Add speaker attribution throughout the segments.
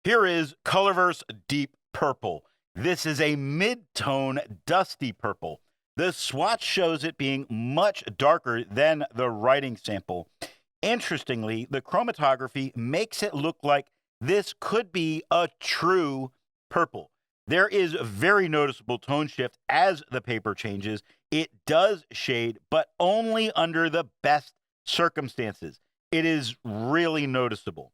Speaker 1: Here is Colorverse Deep Purple. This is a mid-tone dusty purple. The swatch shows it being much darker than the writing sample. Interestingly, the chromatography makes it look like this could be a true purple. There is a very noticeable tone shift as the paper changes. It does shade, but only under the best circumstances. It is really noticeable.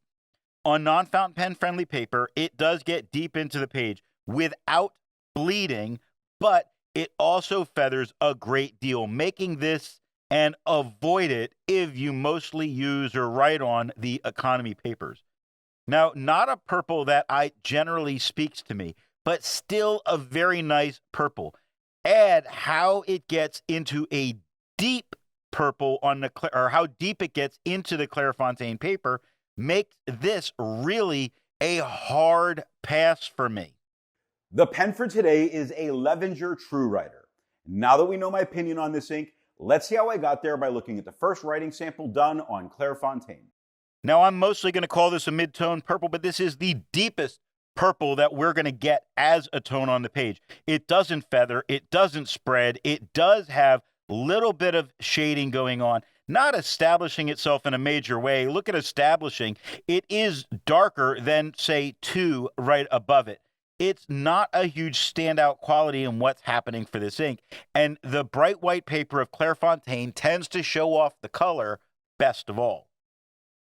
Speaker 1: On non-fountain pen friendly paper, it does get deep into the page without bleeding, but it also feathers a great deal, making this and avoid it if you mostly use or write on the economy papers. Now, not a purple that I generally speaks to me, but still a very nice purple. Add how it gets into a deep purple on the or how deep it gets into the Clairefontaine paper makes this really a hard pass for me.
Speaker 2: The pen for today is a Levenger True Writer. Now that we know my opinion on this ink, let's see how I got there by looking at the first writing sample done on Clairefontaine.
Speaker 1: Now, I'm mostly going to call this a mid-tone purple, but this is the deepest purple that we're going to get as a tone on the page. It doesn't feather, it doesn't spread, it does have a little bit of shading going on, not establishing itself in a major way. Look at establishing. It is darker than, say, 2 right above it. It's not a huge standout quality in what's happening for this ink. And the bright white paper of Clairefontaine tends to show off the color best of all.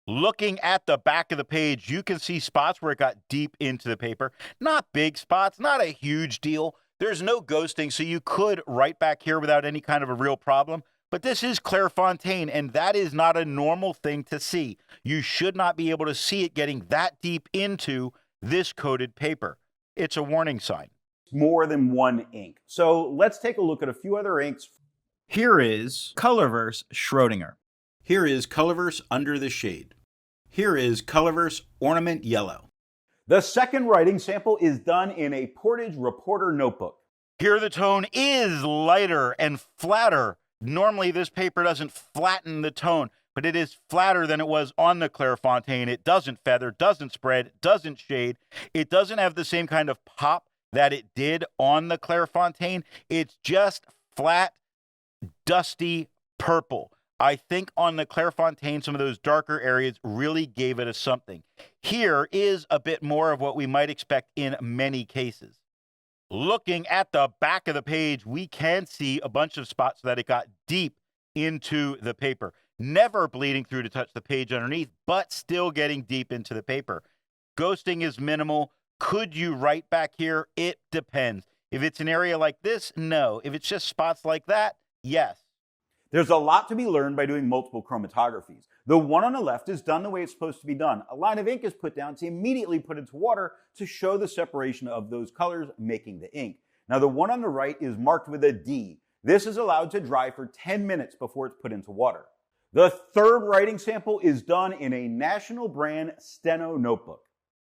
Speaker 1: Looking at the back of the page, you can see spots where it got deep into the paper. Not big spots, not a huge deal. There's no ghosting, so you could write back here without any kind of a real problem. But this is Clairefontaine, and that is not a normal thing to see. You should not be able to see it getting that deep into this coated paper. It's a warning sign.
Speaker 2: More than one ink. So let's take a look at a few other inks.
Speaker 1: Here is Colorverse Schrodinger. Here is Colorverse Under the Shade. Here is Colorverse Ornament Yellow.
Speaker 2: The second writing sample is done in a Portage Reporter Notebook.
Speaker 1: Here the tone is lighter and flatter. Normally this paper doesn't flatten the tone, but it is flatter than it was on the Clairefontaine. It doesn't feather, doesn't spread, doesn't shade. It doesn't have the same kind of pop that it did on the Clairefontaine. It's just flat, dusty purple. I think on the Clairefontaine, some of those darker areas really gave it a something. Here is a bit more of what we might expect in many cases. Looking at the back of the page, we can see a bunch of spots that it got deep into the paper. Never bleeding through to touch the page underneath, but still getting deep into the paper. Ghosting is minimal. Could you write back here? It depends. If it's an area like this, no. If it's just spots like that, yes.
Speaker 2: There's a lot to be learned by doing multiple chromatographies. The one on the left is done the way it's supposed to be done. A line of ink is put down to immediately put into water to show the separation of those colors making the ink. Now the one on the right is marked with a D. This is allowed to dry for 10 minutes before it's put into water. The third writing sample is done in a national brand Steno notebook.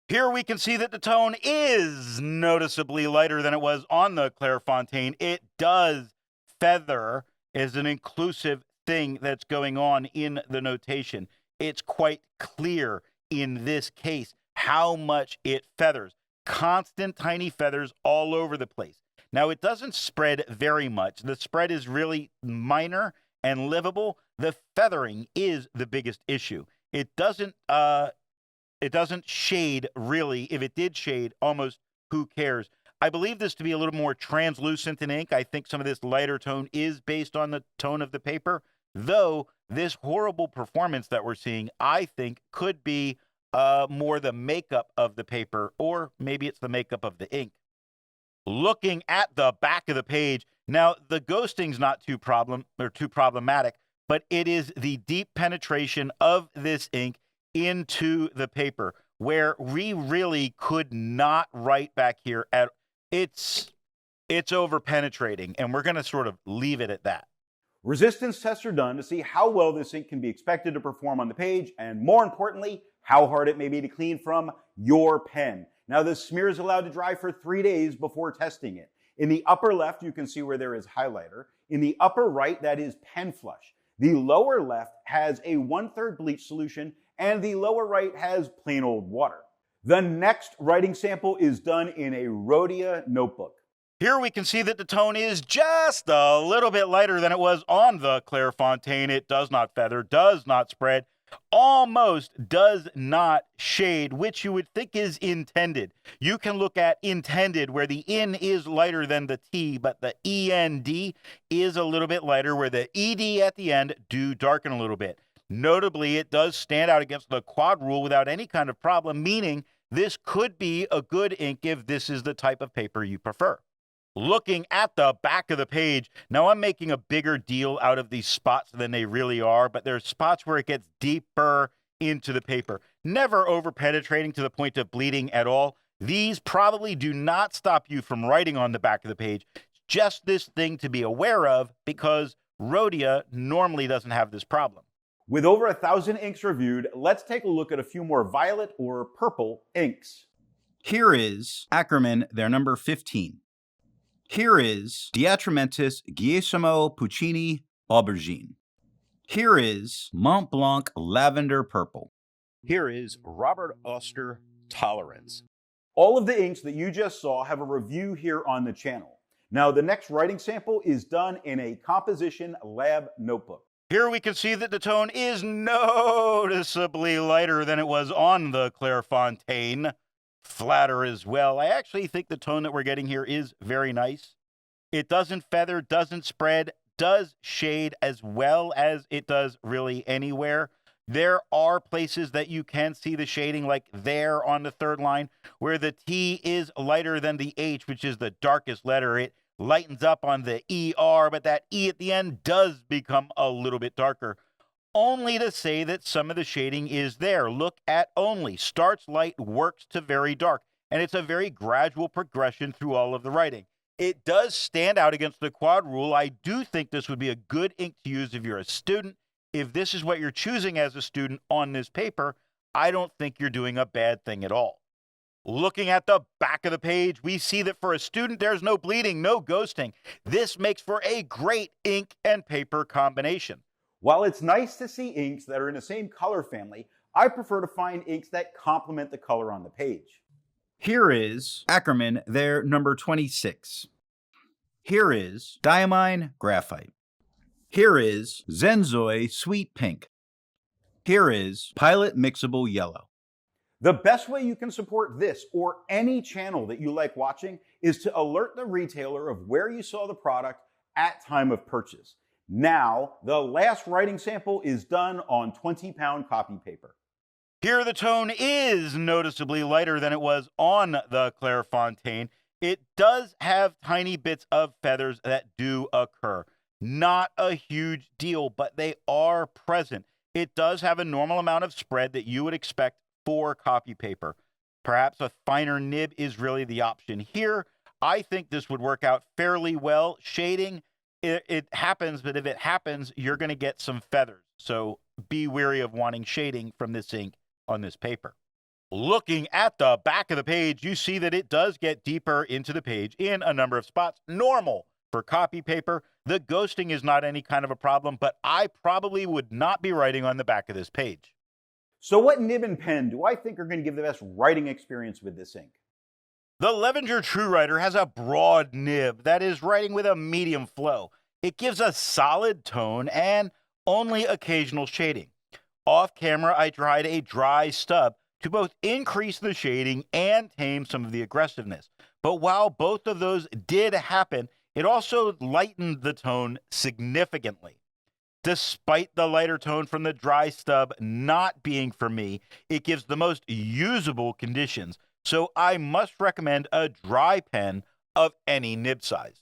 Speaker 1: Here we can see that the tone is noticeably lighter than it was on the Clairefontaine. It does feather as an inclusive thing that's going on in the notation. It's quite clear in this case how much it feathers. Constant tiny feathers all over the place. Now, it doesn't spread very much. The spread is really minor and livable. The feathering is the biggest issue. It doesn't shade really. If it did shade, almost who cares? I believe this to be a little more translucent in ink. I think some of this lighter tone is based on the tone of the paper, though this horrible performance that we're seeing, I think, could be more the makeup of the paper, or maybe it's the makeup of the ink. Looking at the back of the page, now the ghosting's not too problematic, but it is the deep penetration of this ink into the paper where we really could not write back here at it's over penetrating, and we're going to sort of leave it at that.
Speaker 2: Resistance tests are done to see how well this ink can be expected to perform on the page, and more importantly, how hard it may be to clean from your pen. Now, the smear is allowed to dry for 3 days before testing it. In the upper left, you can see where there is highlighter. In the upper right, that is pen flush. The lower left has a 1/3 bleach solution, and the lower right has plain old water. The next writing sample is done in a Rhodia notebook.
Speaker 1: Here we can see that the tone is just a little bit lighter than it was on the Clairfontaine. It does not feather, does not spread, almost does not shade, which you would think is intended. You can look at intended where the N is lighter than the T, but the END is a little bit lighter where the ED at the end do darken a little bit. Notably, it does stand out against the quad rule without any kind of problem, meaning this could be a good ink if this is the type of paper you prefer. Looking at the back of the page, now I'm making a bigger deal out of these spots than they really are, but there's spots where it gets deeper into the paper, never over penetrating to the point of bleeding at all. These probably do not stop you from writing on the back of the page. Just this thing to be aware of because Rhodia normally doesn't have this problem.
Speaker 2: With over 1,000 inks reviewed, let's take a look at a few more violet or purple inks.
Speaker 3: Here is Ackerman, their number 15. Here is Diatramentis Giacomo Puccini Aubergine. Here is Mont Blanc Lavender Purple.
Speaker 1: Here is Robert Oster Tolerance.
Speaker 2: All of the inks that you just saw have a review here on the channel. Now, the next writing sample is done in a composition lab notebook.
Speaker 1: Here we can see that the tone is noticeably lighter than it was on the Clairfontaine. Flatter as well. I actually think the tone that we're getting here is very nice. It doesn't feather, doesn't spread, does shade as well as it does really anywhere. There are places that you can see the shading, like there on the third line, where the T is lighter than the H, which is the darkest letter. It lightens up on the ER, but that E at the end does become a little bit darker. Only to say that some of the shading is there. Look at only. Starts light, works to very dark. And it's a very gradual progression through all of the writing. It does stand out against the quad rule. I do think this would be a good ink to use if you're a student. If this is what you're choosing as a student on this paper, I don't think you're doing a bad thing at all. Looking at the back of the page, we see that for a student, there's no bleeding, no ghosting. This makes for a great ink and paper combination.
Speaker 2: While it's nice to see inks that are in the same color family, I prefer to find inks that complement the color on the page.
Speaker 3: Here is Ackerman, their number 26. Here is Diamine Graphite. Here is Zenzoi Sweet Pink. Here is Pilot Mixable Yellow.
Speaker 2: The best way you can support this or any channel that you like watching is to alert the retailer of where you saw the product at time of purchase. Now, the last writing sample is done on 20-pound copy paper.
Speaker 1: Here the tone is noticeably lighter than it was on the Clairfontaine. It does have tiny bits of feathers that do occur. Not a huge deal, but they are present. It does have a normal amount of spread that you would expect for copy paper. Perhaps a finer nib is really the option here. I think this would work out fairly well. Shading, it happens, but if it happens, you're going to get some feathers. So be wary of wanting shading from this ink on this paper. Looking at the back of the page, you see that it does get deeper into the page in a number of spots. Normal for copy paper. The ghosting is not any kind of a problem, but I probably would not be writing on the back of this page.
Speaker 2: So what nib and pen do I think are going to give the best writing experience with this ink?
Speaker 1: The Levenger True Writer has a broad nib that is writing with a medium flow. It gives a solid tone and only occasional shading. Off camera, I tried a dry stub to both increase the shading and tame some of the aggressiveness. But while both of those did happen, it also lightened the tone significantly. Despite the lighter tone from the dry stub not being for me, it gives the most usable conditions. So I must recommend a dry pen of any nib size.